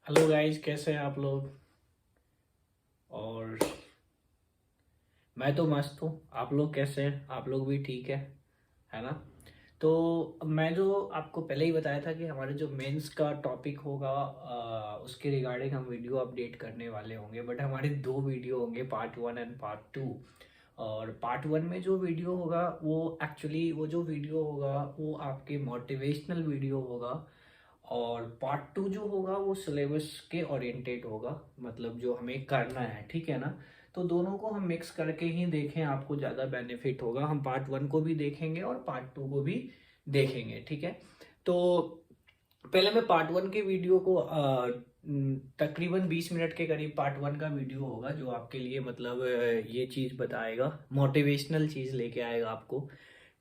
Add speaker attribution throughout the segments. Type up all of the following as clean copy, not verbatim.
Speaker 1: Hello guys, कैसे हैं आप लोग। और मैं तो मस्त हूँ। आप लोग कैसे हैं? आप लोग भी ठीक है ना। तो अब मैं जो आपको पहले ही बताया था कि हमारे जो मेंस का टॉपिक होगा उसके रिगार्डिंग हम वीडियो अपडेट करने वाले होंगे। बट हमारे दो वीडियो होंगे, पार्ट 1 एंड पार्ट 2। और पार्ट 1 में जो वीडियो होगा वो जो वीडियो होगा वो आपके मोटिवेशनल वीडियो होगा। और पार्ट 2 जो होगा वो सिलेबस के ओरिएंटेड होगा, मतलब जो हमें करना है, ठीक है ना। तो दोनों को हम मिक्स करके ही देखें, आपको ज़्यादा बेनिफिट होगा। हम पार्ट 1 को भी देखेंगे और पार्ट 2 को भी देखेंगे, ठीक है। तो पहले मैं पार्ट 1 के वीडियो को तकरीबन 20 मिनट के करीब पार्ट 1 का वीडियो होगा, जो आपके लिए मतलब ये चीज़ बताएगा, मोटिवेशनल चीज़ लेके आएगा आपको।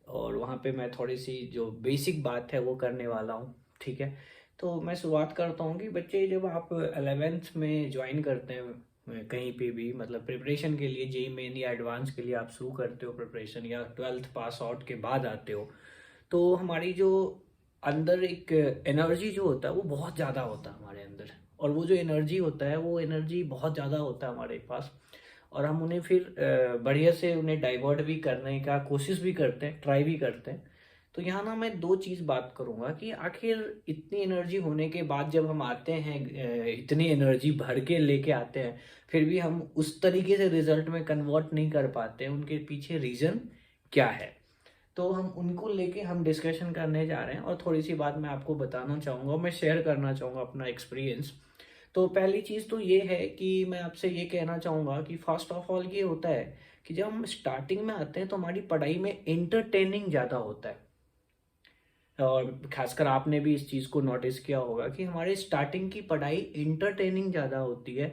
Speaker 1: और वहाँ पे मैं थोड़ी सी जो बेसिक बात है वो करने वाला हूँ, ठीक है। तो मैं शुरुआत करता हूँ कि बच्चे जब आप 11th में ज्वाइन करते हैं कहीं पे भी, मतलब प्रिपरेशन के लिए, जेई मेन या एडवांस के लिए आप शुरू करते हो प्रिपरेशन, या 12th पास आउट के बाद आते हो, तो हमारी जो अंदर एक एनर्जी जो होता है वो बहुत ज़्यादा होता है हमारे अंदर। और वो जो एनर्जी होता है वो एनर्जी बहुत ज़्यादा होता है हमारे पास। और हम उन्हें फिर बढ़िया से उन्हें डाइवर्ट भी करने का कोशिश भी करते हैं, ट्राई भी करते हैं। तो यहाँ ना मैं दो चीज़ बात करूँगा कि आखिर इतनी एनर्जी होने के बाद जब हम आते हैं, इतनी एनर्जी भर के लेके आते हैं, फिर भी हम उस तरीके से रिजल्ट में कन्वर्ट नहीं कर पाते, उनके पीछे रीज़न क्या है। तो हम उनको लेके हम डिस्कशन करने जा रहे हैं। और थोड़ी सी बात मैं आपको बताना चाहूँगा, मैं शेयर करना चाहूँगा अपना एक्सपीरियंस। तो पहली चीज़ तो ये है कि मैं आपसे ये कहना चाहूँगा कि फर्स्ट ऑफ ऑल ये होता है कि जब हम स्टार्टिंग में आते हैं तो हमारी पढ़ाई में इंटरटेनिंग ज़्यादा होता है। और खासकर आपने भी इस चीज़ को नोटिस किया होगा कि हमारे स्टार्टिंग की पढ़ाई इंटरटेनिंग ज़्यादा होती है,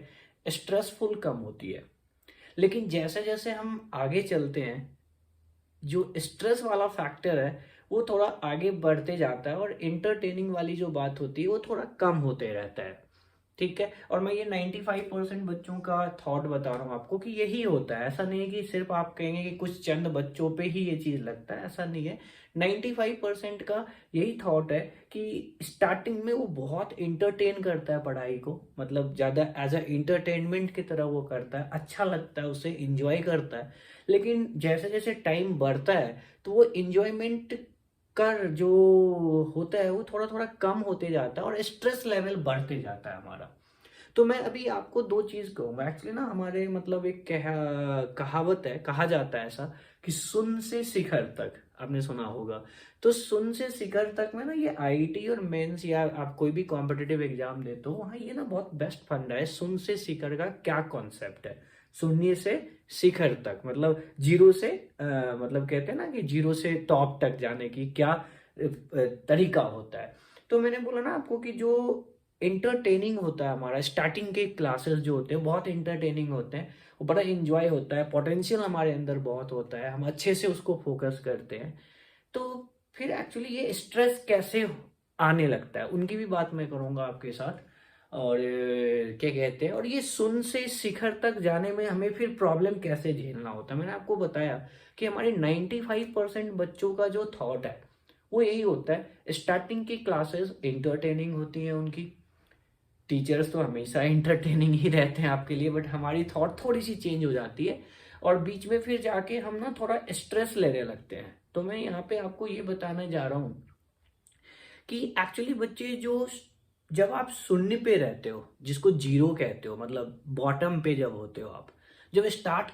Speaker 1: स्ट्रेसफुल कम होती है। लेकिन जैसे जैसे हम आगे चलते हैं, जो स्ट्रेस वाला फैक्टर है वो थोड़ा आगे बढ़ते जाता है, और इंटरटेनिंग वाली जो बात होती है वो थोड़ा कम होते रहता है, ठीक है। और मैं ये 95% बच्चों का थॉट बता रहा हूँ आपको कि यही होता है। ऐसा नहीं है कि सिर्फ आप कहेंगे कि कुछ चंद बच्चों पे ही ये चीज़ लगता है, ऐसा नहीं है। 95% का यही थॉट है कि स्टार्टिंग में वो बहुत इंटरटेन करता है पढ़ाई को, मतलब ज़्यादा एज अ इंटरटेनमेंट की तरह वो करता है, अच्छा लगता है, उसे इंजॉय करता है। लेकिन जैसे जैसे टाइम बढ़ता है तो वो इंजॉयमेंट का जो होता है वो थोड़ा थोड़ा कम होते जाता है और स्ट्रेस लेवल बढ़ते जाता है हमारा। तो मैं अभी आपको दो चीज कहूंगा। एक्चुअली ना हमारे मतलब एक कहावत है, कहा जाता है ऐसा कि सुन से शिखर तक, आपने सुना होगा। तो सुन से शिखर तक में ना, ये आईआईटी और मेंस या आप कोई भी कॉम्पिटिटिव एग्जाम देते हो, वहाँ ये ना बहुत बेस्ट फंडा है। सुन से शिखर का क्या कॉन्सेप्ट है? शून्य से शिखर तक, मतलब जीरो से मतलब कहते हैं ना कि जीरो से टॉप तक जाने की क्या तरीका होता है। तो मैंने बोला ना आपको कि जो इंटरटेनिंग होता है हमारा, स्टार्टिंग के क्लासेस जो होते हैं बहुत इंटरटेनिंग होते हैं, वो बड़ा इंजॉय होता है, पोटेंशियल हमारे अंदर बहुत होता है, हम अच्छे से उसको फोकस करते हैं। तो फिर एक्चुअली ये स्ट्रेस कैसे आने लगता है उनकी भी बात मैं करूंगा आपके साथ। और क्या कहते हैं, और ये सुन से शिखर तक जाने में हमें फिर प्रॉब्लम कैसे झेलना होता है। मैंने आपको बताया कि हमारे 95% बच्चों का जो थॉट है वो यही होता है, स्टार्टिंग की क्लासेस इंटरटेनिंग होती हैं उनकी, टीचर्स तो हमेशा इंटरटेनिंग ही रहते हैं आपके लिए, बट हमारी थॉट थोड़ी सी चेंज हो जाती है। और बीच में फिर जाके हम ना थोड़ा स्ट्रेस लेने लगते हैं। तो मैं यहाँ पे आपको ये बताने जा रहा हूँ कि एक्चुअली बच्चे जो, जब आप शून्य पे रहते हो, जिसको जीरो कहते हो, मतलब बॉटम पे जब होते हो आप, जब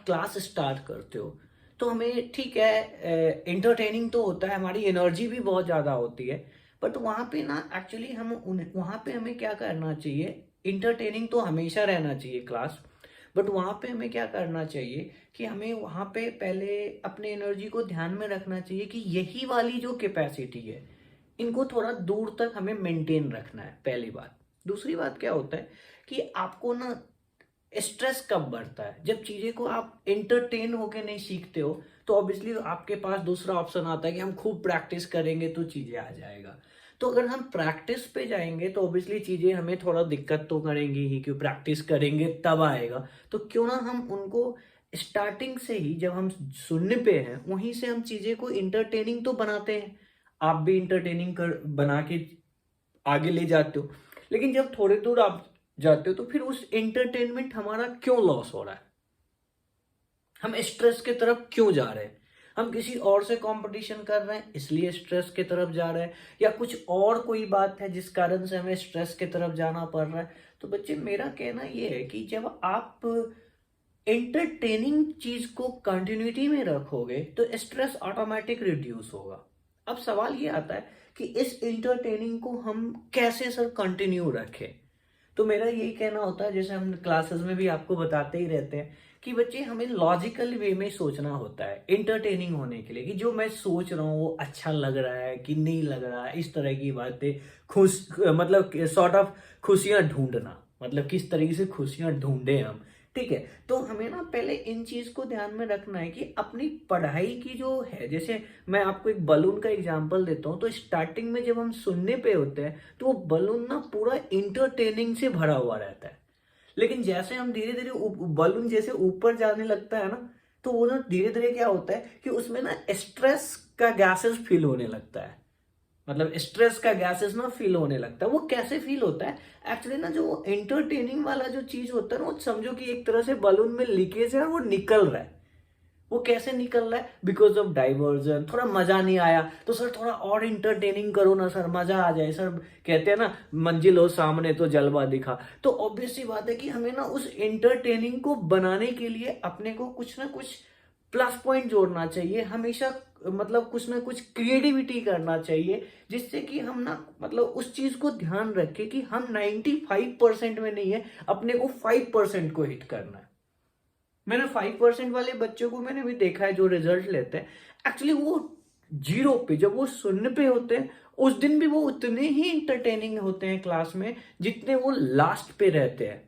Speaker 1: क्लास स्टार्ट करते हो, तो हमें ठीक है इंटरटेनिंग तो होता है, हमारी एनर्जी भी बहुत ज़्यादा होती है। बट वहाँ पे ना एक्चुअली वहाँ पे हमें क्या करना चाहिए, इंटरटेनिंग तो हमेशा रहना चाहिए क्लास। बट वहाँ पे हमें क्या करना चाहिए कि हमें वहाँ पे पहले अपने एनर्जी को ध्यान में रखना चाहिए कि यही वाली जो कैपेसिटी है, इनको थोड़ा दूर तक हमें मेंटेन रखना है, पहली बात। दूसरी बात क्या होता है कि आपको ना स्ट्रेस कब बढ़ता है, जब चीजें को आप एंटरटेन होके नहीं सीखते हो। तो ऑब्वियसली आपके पास दूसरा ऑप्शन आता है कि हम खूब प्रैक्टिस करेंगे तो चीजें आ जाएगा। तो अगर हम प्रैक्टिस पे जाएंगे तो ऑब्वियसली चीजें हमें थोड़ा दिक्कत तो करेंगी ही, क्यों प्रैक्टिस करेंगे तब आएगा। तो क्यों ना हम उनको स्टार्टिंग से ही, जब हम सुनने पे हैं वहीं से हम चीजें को इंटरटेनिंग तो बनाते हैं। आप भी इंटरटेनिंग कर बना के आगे ले जाते हो। लेकिन जब थोड़े दूर आप जाते हो तो फिर उस एंटरटेनमेंट हमारा क्यों लॉस हो रहा है? हम स्ट्रेस की तरफ क्यों जा रहे हैं? हम किसी और से कंपटीशन कर रहे हैं इसलिए स्ट्रेस की तरफ जा रहे हैं, या कुछ और कोई बात है जिस कारण से हमें स्ट्रेस की तरफ जाना पड़ रहा है? तो बच्चे मेरा कहना यह है कि जब आप एंटरटेनिंग चीज को कंटिन्यूटी में रखोगे तो स्ट्रेस ऑटोमेटिक रिड्यूस होगा। अब सवाल ये आता है कि इस एंटरटेनिंग को हम कैसे सर कंटिन्यू रखें? तो मेरा यही कहना होता है, जैसे हम क्लासेस में भी आपको बताते ही रहते हैं कि बच्चे हमें लॉजिकल वे में सोचना होता है एंटरटेनिंग होने के लिए, कि जो मैं सोच रहा हूँ वो अच्छा लग रहा है कि नहीं लग रहा है, इस तरह की बातें। खुश मतलब सॉर्ट ऑफ खुशियां ढूंढना, मतलब किस तरीके से खुशियां ढूंढे हम। ठीक है, तो हमें ना पहले इन चीज को ध्यान में रखना है कि अपनी पढ़ाई की जो है, जैसे मैं आपको एक बलून का एग्जांपल देता हूँ, तो स्टार्टिंग में जब हम सुनने पे होते हैं तो वो बलून ना पूरा इंटरटेनिंग से भरा हुआ रहता है। लेकिन जैसे हम धीरे धीरे बलून जैसे ऊपर जाने लगता है ना, तो वो ना धीरे धीरे क्या होता है कि उसमें ना स्ट्रेस का गैसेस फील होने लगता है। मतलब स्ट्रेस का गैसेस ना फील होने लगता है। वो कैसे फील होता है? एक्चुअली ना जो एंटरटेनिंग वाला जो चीज होता है ना, वो समझो कि एक तरह से बलून में लीकेज है और वो निकल रहा है। वो कैसे निकल रहा है? Because of diversion. थोड़ा मजा नहीं आया तो सर थोड़ा और इंटरटेनिंग करो ना सर, मजा आ जाए सर। कहते हैं ना, मंजिल हो सामने तो जलवा दिखा। तो ऑब्वियस सी बात है कि हमें ना उस इंटरटेनिंग को बनाने के लिए अपने को कुछ ना कुछ प्लस पॉइंट जोड़ना चाहिए हमेशा। मतलब कुछ ना कुछ क्रिएटिविटी करना चाहिए, जिससे कि हम ना मतलब उस चीज को ध्यान रखें कि हम 95% में नहीं है, अपने को 5% को हिट करना है। मैंने 5% वाले बच्चों को मैंने भी देखा है जो रिजल्ट लेते हैं, एक्चुअली वो जीरो पे जब वो शून्य पे होते हैं, उस दिन भी वो उतने ही इंटरटेनिंग होते हैं क्लास में जितने वो लास्ट पे रहते हैं।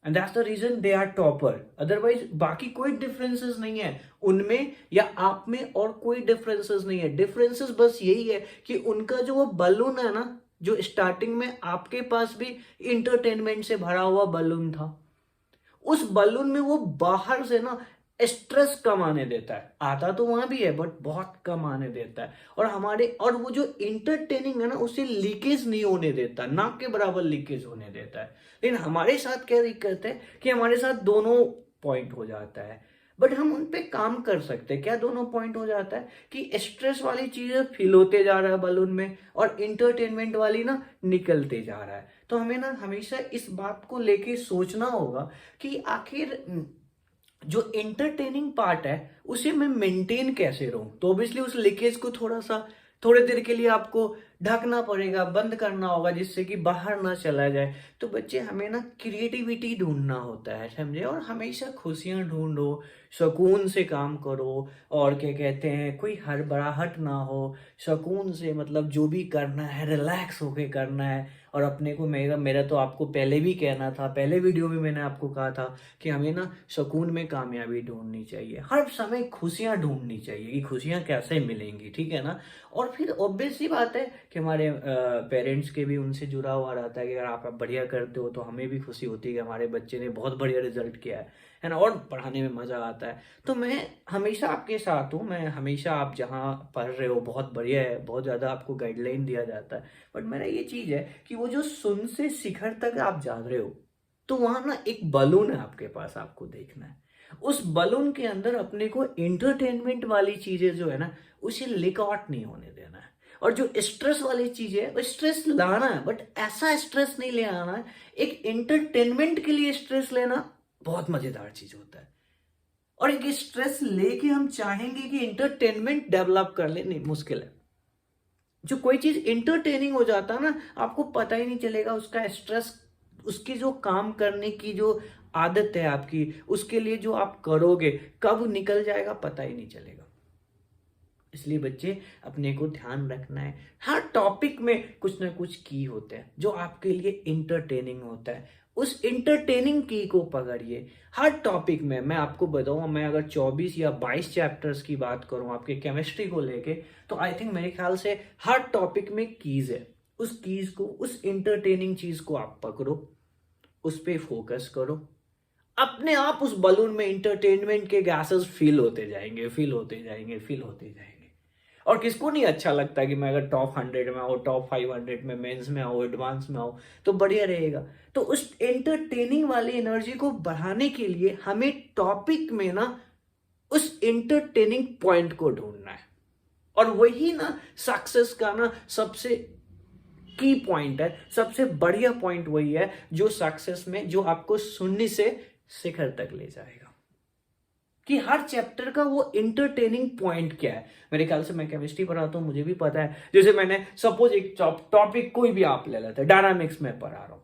Speaker 1: And that's the reason they are topper. Otherwise बाकी कोई डिफरेंसेस नहीं है उनमें या आप में, और कोई डिफरेंसेस नहीं है। डिफरेंसेस बस यही है कि उनका जो वो बलून है ना, जो स्टार्टिंग में आपके पास भी इंटरटेनमेंट से भरा हुआ बलून था, उस बलून में वो बाहर से ना स्ट्रेस कम आने देता है। आता तो वहां भी है बट बहुत कम आने देता है। और वो जो इंटरटेनिंग है ना, उसे लीकेज नहीं होने देता, ना के बराबर लीकेज होने देता है। लेकिन हमारे साथ क्या दिक्कत है कि हमारे साथ दोनों पॉइंट हो जाता है। बट हम उन पे काम कर सकते हैं। क्या दोनों पॉइंट हो जाता है कि स्ट्रेस वाली चीजें फील होते जा रहा है बलून में, और इंटरटेनमेंट वाली ना निकलते जा रहा है। तो हमें ना हमेशा इस बात को लेके सोचना होगा कि आखिर जो एंटरटेनिंग पार्ट है उसे मैं मेंटेन कैसे रहूं। तो ऑब्वियसली उस लीकेज को थोड़ा सा थोड़े देर के लिए आपको ढकना पड़ेगा, बंद करना होगा, जिससे कि बाहर ना चला जाए। तो बच्चे हमें ना क्रिएटिविटी ढूंढना होता है, समझे? और हमेशा खुशियां ढूंढो, सुकून से काम करो, और क्या कहते हैं, कोई हड़बड़ाहट ना हो, सुकून से मतलब जो भी करना है रिलैक्स होके करना है। और अपने को मेरा मेरा तो आपको पहले भी कहना था, पहले वीडियो में मैंने आपको कहा था कि हमें ना सुकून में कामयाबी ढूंढनी चाहिए, हर समय खुशियां ढूंढनी चाहिए कि खुशियां कैसे मिलेंगी, ठीक है ना? और फिर ऑब्वियस सी बात है कि हमारे पेरेंट्स के भी उनसे जुड़ा हुआ रहता है कि अगर आप बढ़िया करते हो तो हमें भी खुशी होती है कि हमारे बच्चे ने बहुत बढ़िया रिजल्ट किया है ना, और पढ़ाने में मजा आता है। तो मैं हमेशा आपके साथ हूँ, मैं हमेशा, आप जहाँ पढ़ रहे हो बहुत बढ़िया है, बहुत ज़्यादा आपको गाइडलाइन दिया जाता है। बट मेरा ये चीज़ है कि वो जो शून्य से शिखर तक आप जा रहे हो, तो वहां ना एक बलून है आपके पास, आपको देखना है उस बलून के अंदर अपने को एंटरटेनमेंट वाली चीजें जो है ना, उसे लीक आउट नहीं होने देना है। और जो स्ट्रेस वाली चीजें है वो स्ट्रेस लाना है, बट ऐसा स्ट्रेस नहीं ले आना है। एक एंटरटेनमेंट के लिए स्ट्रेस लेना बहुत मजेदार चीज होता है, और एक स्ट्रेस लेके हम चाहेंगे कि इंटरटेनमेंट डेवलप कर ले, नहीं, मुश्किल है। जो कोई चीज इंटरटेनिंग हो जाता है ना, आपको पता ही नहीं चलेगा उसका स्ट्रेस, उसकी जो काम करने की जो आदत है आपकी, उसके लिए जो आप करोगे, कब निकल जाएगा पता ही नहीं चलेगा। इसलिए बच्चे अपने को ध्यान रखना है, हर टॉपिक में कुछ ना कुछ की होते हैं जो आपके लिए इंटरटेनिंग होता है। उस इंटरटेनिंग की को पकड़िए हर टॉपिक में। मैं आपको बताऊंगा, मैं अगर 24 या 22 चैप्टर्स की बात करूं आपके केमिस्ट्री को लेके, तो आई थिंक मेरे ख्याल से हर टॉपिक में कीज है। उस कीज को, उस इंटरटेनिंग चीज को आप पकड़ो, उस पर फोकस करो, अपने आप उस बलून में इंटरटेनमेंट के गैसेस फील होते जाएंगे, फील होते जाएंगे, फील होते जाएंगे। और किसको नहीं अच्छा लगता कि मैं अगर टॉप 100 में आऊँ, टॉप 500 में, मेंस में आऊँ, एडवांस में आऊँ, तो बढ़िया रहेगा। तो उस एंटरटेनिंग वाली एनर्जी को बढ़ाने के लिए हमें टॉपिक में ना उस एंटरटेनिंग पॉइंट को ढूंढना है, और वही ना सक्सेस का ना सबसे की पॉइंट है, सबसे बढ़िया पॉइंट वही है जो सक्सेस में जो आपको शून्य से शिखर तक ले जाएगा। कि हर चैप्टर का वो इंटरटेनिंग पॉइंट क्या है। मेरे ख्याल से मैं केमिस्ट्री पढ़ाता हूँ, मुझे भी पता है। जैसे मैंने सपोज एक टॉपिक कोई भी आप ले लेते हैं, डायनामिक्स में पढ़ा रहा हूँ,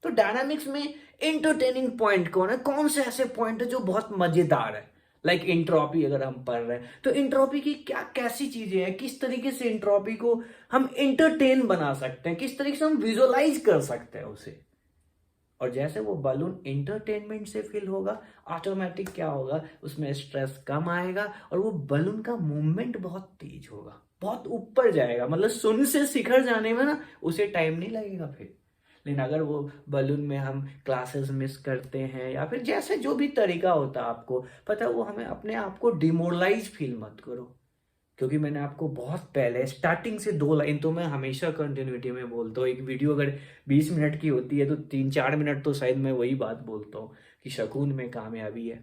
Speaker 1: तो डायनामिक्स में इंटरटेनिंग पॉइंट कौन है, कौन से ऐसे पॉइंट है जो बहुत मजेदार है। लाइक इंट्रोपी अगर हम पढ़ रहे हैं तो इंट्रोपी की क्या कैसी चीजें हैं, किस तरीके से इंट्रोपी को हम इंटरटेन बना सकते हैं, किस तरीके से हम विजुअलाइज कर सकते हैं उसे। और जैसे वो बलून इंटरटेनमेंट से फिल होगा, ऑटोमेटिक क्या होगा, उसमें स्ट्रेस कम आएगा और वो बलून का मूवमेंट बहुत तेज होगा, बहुत ऊपर जाएगा। मतलब शून्य से शिखर जाने में ना उसे टाइम नहीं लगेगा फिर। लेकिन अगर वो बलून में हम क्लासेस मिस करते हैं या फिर जैसे जो भी तरीका होता है आपको पता है, वो हमें अपने आप को डिमोरलाइज फील मत करो। क्योंकि मैंने आपको बहुत पहले स्टार्टिंग से 2 लाइन तो मैं हमेशा कंटिन्यूटी में बोलता हूँ। एक वीडियो अगर 20 मिनट की होती है तो 3-4 मिनट तो शायद मैं वही बात बोलता हूँ कि सुकून में कामयाबी है।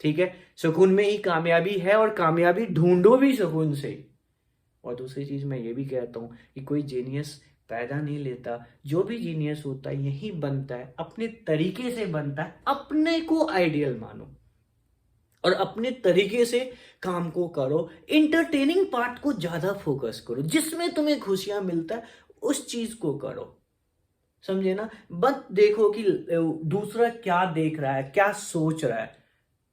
Speaker 1: ठीक है, सुकून में ही कामयाबी है, और कामयाबी ढूंढो भी सुकून से। और दूसरी चीज मैं ये भी कहता हूँ कि कोई जीनियस पैदा नहीं लेता, जो भी जीनियस होता है यही बनता है, अपने तरीके से बनता है। अपने को आइडियल मानो और अपने तरीके से काम को करो। इंटरटेनिंग पार्ट को ज्यादा फोकस करो, जिसमें तुम्हें खुशियां मिलता है उस चीज को करो। समझे ना, बस देखो कि दूसरा क्या देख रहा है, क्या सोच रहा है,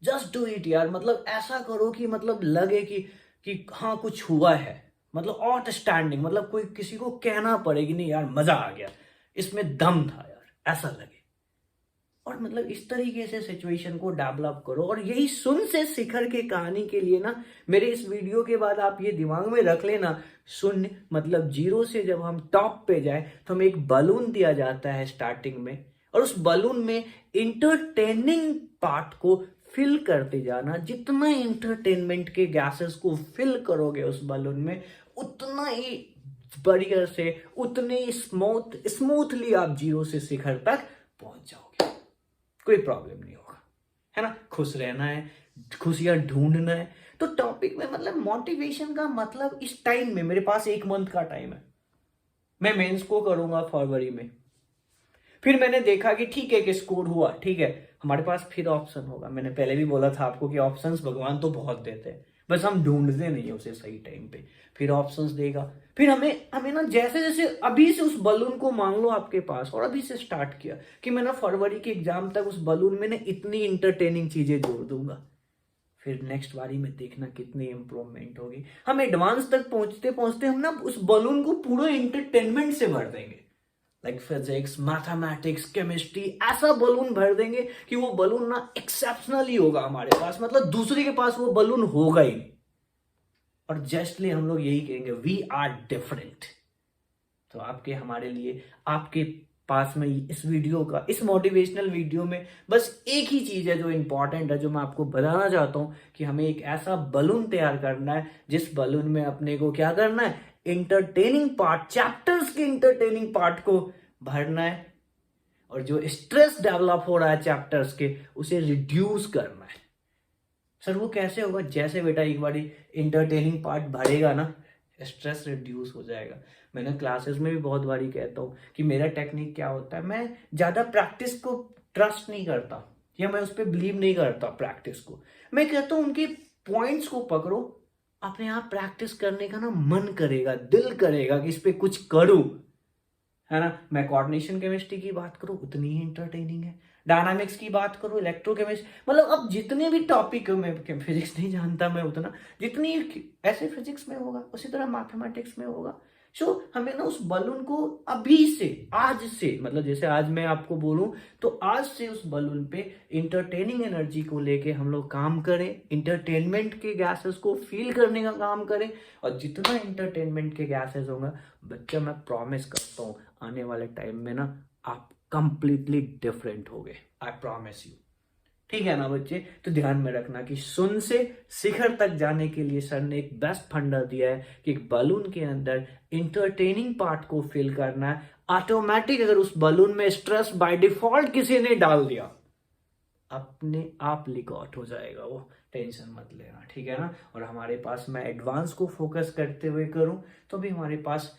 Speaker 1: जस्ट डू इट यार। मतलब ऐसा करो कि मतलब लगे कि हाँ कुछ हुआ है, मतलब आउटस्टैंडिंग, मतलब कोई किसी को कहना पड़े कि नहीं यार मजा आ गया, इसमें दम था यार, ऐसा लगे। और मतलब इस तरीके से सिचुएशन को डेवलप करो। और यही शून्य से शिखर की कहानी के लिए ना, मेरे इस वीडियो के बाद आप ये दिमाग में रख लेना, शून्य मतलब जीरो से जब हम टॉप पे जाए तो हमें एक बलून दिया जाता है स्टार्टिंग में, और उस बलून में इंटरटेनिंग पार्ट को फिल करते जाना। जितना इंटरटेनमेंट के गैसेस को फिल करोगे उस बलून में, उतना ही बढ़िया से, उतने ही स्मूथली आप जीरो से शिखर तक पहुंच जाओगे। कोई प्रॉब्लम नहीं होगा, है ना। खुश रहना है, खुशियां ढूंढना है। तो टॉपिक में मतलब मोटिवेशन का मतलब इस टाइम में मेरे पास 1 मंथ का टाइम है, मैं मेंस को करूंगा फरवरी में। फिर मैंने देखा कि ठीक है कि स्कोर हुआ, ठीक है, हमारे पास फिर ऑप्शन होगा। मैंने पहले भी बोला था आपको कि ऑप्शंस भगवान तो बहुत देते हैं, बस हम ढूंढते नहीं है उसे सही टाइम पे। फिर ऑप्शंस देगा, फिर हमें हमें ना जैसे जैसे अभी से उस बलून को मान लो आपके पास, और अभी से स्टार्ट किया कि मैं ना फरवरी के एग्जाम तक उस बलून में ना इतनी इंटरटेनिंग चीजें जोड़ दूंगा। फिर नेक्स्ट बारी में देखना कितनी इंप्रूवमेंट होगी। हम एडवांस तक पहुंचते पहुंचते हम ना उस बलून को पूरा इंटरटेनमेंट से भर देंगे। लाइक फिजिक्स, मैथमेटिक्स, केमिस्ट्री, ऐसा बलून भर देंगे कि वो बलून ना एक्सेप्शनल ही होगा हमारे पास, मतलब दूसरे के पास वो बलून होगा ही नहीं। और जस्टली हम लोग यही कहेंगे, वी आर डिफरेंट। तो आपके हमारे लिए आपके पास में इस वीडियो का, इस मोटिवेशनल वीडियो में बस एक ही चीज है जो इंपॉर्टेंट है, जो मैं आपको बताना चाहता हूं कि हमें एक ऐसा बलून तैयार करना है जिस बलून में अपने को क्या करना है, इंटरटेनिंग पार्ट, चैप्टर्स के इंटरटेनिंग पार्ट को भरना है। और जो स्ट्रेस डेवलप हो रहा है चैप्टर्स के, उसे रिड्यूस करना है। सर वो कैसे होगा, जैसे बेटा एक बार इंटरटेनिंग पार्ट भरेगा ना, स्ट्रेस रिड्यूस हो जाएगा। मैंने क्लासेस में भी बहुत बारी कहता हूँ कि मेरा टेक्निक क्या होता है, मैं ज्यादा प्रैक्टिस को ट्रस्ट नहीं करता, या मैं उस पर बिलीव नहीं करता प्रैक्टिस को। मैं कहता हूँ उनके पॉइंट्स को पकड़ो, अपने आप प्रैक्टिस करने का ना मन करेगा, दिल करेगा कि इस पे कुछ करूं, है ना। मैं कोऑर्डिनेशन केमिस्ट्री की बात करूं उतनी ही इंटरटेनिंग है, डायनामिक्स की बात करूं, इलेक्ट्रोकेमिस्ट्री, मतलब अब जितने भी टॉपिक, मैं फिजिक्स नहीं जानता मैं उतना, जितनी ऐसे फिजिक्स में होगा उसी तरह मैथमेटिक्स में होगा। सो हमें ना उस बलून को अभी से, आज से, मतलब जैसे आज मैं आपको बोलूं तो आज से उस बलून पे इंटरटेनिंग एनर्जी को लेके हम लोग काम करें, इंटरटेनमेंट के गैसेस को फील करने का काम करें। और जितना इंटरटेनमेंट के गैसेस होगा बच्चा, मैं प्रॉमिस करता हूँ आने वाले टाइम में ना आप कंप्लीटली डिफरेंट हो गए, आई प्रॉमिस यू। ठीक है ना बच्चे। तो ध्यान में रखना कि शून्य से शिखर तक जाने के लिए सर ने एक बेस्ट फंडा दिया है कि एक बलून के अंदर इंटरटेनिंग पार्ट को फिल करना है। ऑटोमेटिक अगर उस बलून में स्ट्रेस बाय डिफॉल्ट किसी ने डाल दिया, अपने आप लीक आउट हो जाएगा वो, टेंशन मत लेना, ठीक है ना। और हमारे पास, मैं एडवांस को फोकस करते हुए करूं तो भी हमारे पास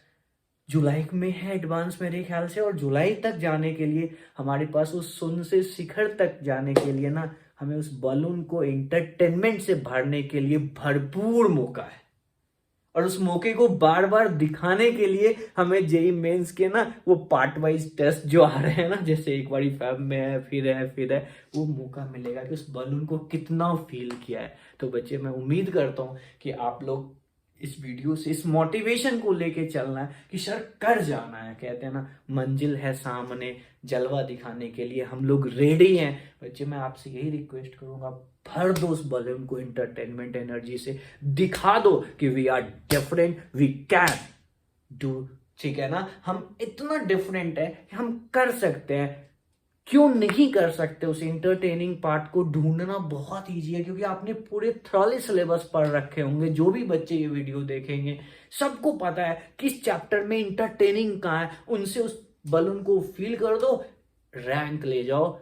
Speaker 1: जुलाई में है एडवांस मेरे ख्याल से, और जुलाई तक जाने के लिए हमारे पास उस शून्य से शिखर तक जाने के लिए ना, हमें उस बलून को एंटरटेनमेंट से भरने के लिए भरपूर मौका है। और उस मौके को बार बार दिखाने के लिए हमें जेई मेंस के ना वो पार्ट वाइज टेस्ट जो आ रहे हैं ना, जैसे एक बारी फैब में है, फिर है, वो मौका मिलेगा कि उस बलून को कितना फील किया है। तो बच्चे, मैं उम्मीद करता हूं कि आप लोग इस वीडियो से इस मोटिवेशन को लेके चलना है कि सर कर जाना है। कहते हैं ना, मंजिल है सामने, जलवा दिखाने के लिए हम लोग रेडी हैं। बच्चे, मैं आपसे यही रिक्वेस्ट करूंगा, भर दो उस बलून को एंटरटेनमेंट एनर्जी से, दिखा दो कि we are different, we can do, ठीक है ना। हम इतना डिफरेंट है कि हम कर सकते हैं। क्यों नहीं कर सकते? उस इंटरटेनिंग पार्ट को ढूंढना बहुत ईजी है, क्योंकि आपने पूरे थॉरली सिलेबस पढ़ रखे होंगे। जो भी बच्चे ये वीडियो देखेंगे सबको पता है किस चैप्टर में इंटरटेनिंग कहाँ है। उनसे उस बलून को फील कर दो, रैंक ले जाओ।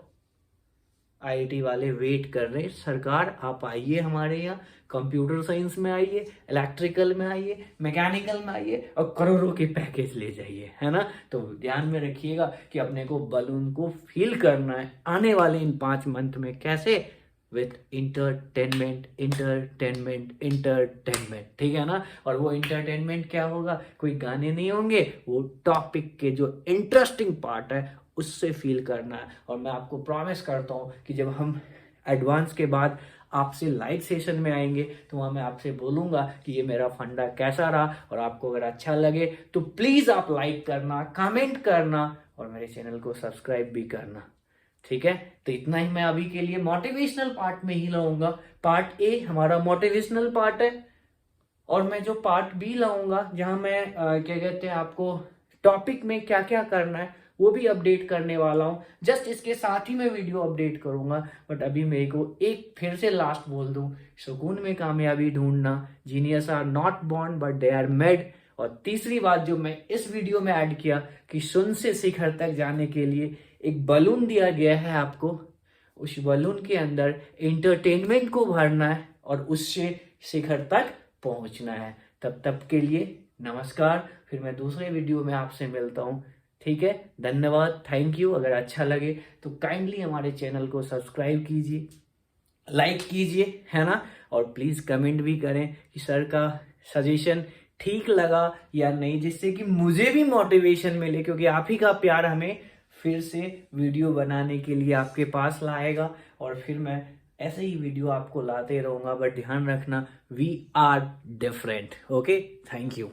Speaker 1: आईआईटी वाले वेट कर रहे हैं। सरकार, आप आइए हमारे यहाँ, कंप्यूटर साइंस में आइए, इलेक्ट्रिकल में आइए, मैकेनिकल में आइए और करोड़ों के पैकेज ले जाइए, है ना। तो ध्यान में रखिएगा कि अपने को बलून को फील करना है आने वाले इन 5 मंथ में। कैसे? विथ इंटरटेनमेंट, इंटरटेनमेंट, इंटरटेनमेंट, ठीक है ना। और वो इंटरटेनमेंट क्या होगा? कोई गाने नहीं होंगे, वो टॉपिक के जो इंटरेस्टिंग पार्ट है उससे फील करना है। और मैं आपको प्रॉमिस करता हूं कि जब हम एडवांस के बाद आपसे लाइव सेशन में आएंगे तो वहां मैं आपसे बोलूंगा कि ये मेरा फंडा कैसा रहा, और आपको अगर अच्छा लगे तो प्लीज आप लाइक करना, कमेंट करना और मेरे चैनल को सब्सक्राइब भी करना, ठीक है। तो इतना ही मैं अभी के लिए मोटिवेशनल पार्ट में ही लाऊंगा। पार्ट ए हमारा मोटिवेशनल पार्ट है, और मैं जो पार्ट बी लाऊंगा जहां मैं क्या कहते हैं, आपको टॉपिक में क्या क्या करना है वो भी अपडेट करने वाला हूं। जस्ट इसके साथ ही मैं वीडियो अपडेट करूंगा। बट अभी मेरे को एक फिर से लास्ट बोल दूं, सुकून में कामयाबी ढूंढना, genius are not born but they are made. और तीसरी बात जो मैं इस वीडियो में ऐड किया कि शून्य से शिखर तक जाने के लिए एक बलून दिया गया है आपको, उस बलून के अंदर एंटरटेनमेंट को भरना है और उससे शिखर तक पहुंचना है। तब तक के लिए नमस्कार। फिर मैं दूसरे वीडियो में आपसे मिलता हूं, ठीक है। धन्यवाद, थैंक यू। अगर अच्छा लगे तो काइंडली हमारे चैनल को सब्सक्राइब कीजिए, लाइक कीजिए, है ना। और प्लीज कमेंट भी करें कि सर का सजेशन ठीक लगा या नहीं, जिससे कि मुझे भी मोटिवेशन मिले, क्योंकि आप ही का प्यार हमें फिर से वीडियो बनाने के लिए आपके पास लाएगा। और फिर मैं ऐसे ही वीडियो आपको लाते रहूंगा। बट ध्यान रखना, we are different. Okay, thank you.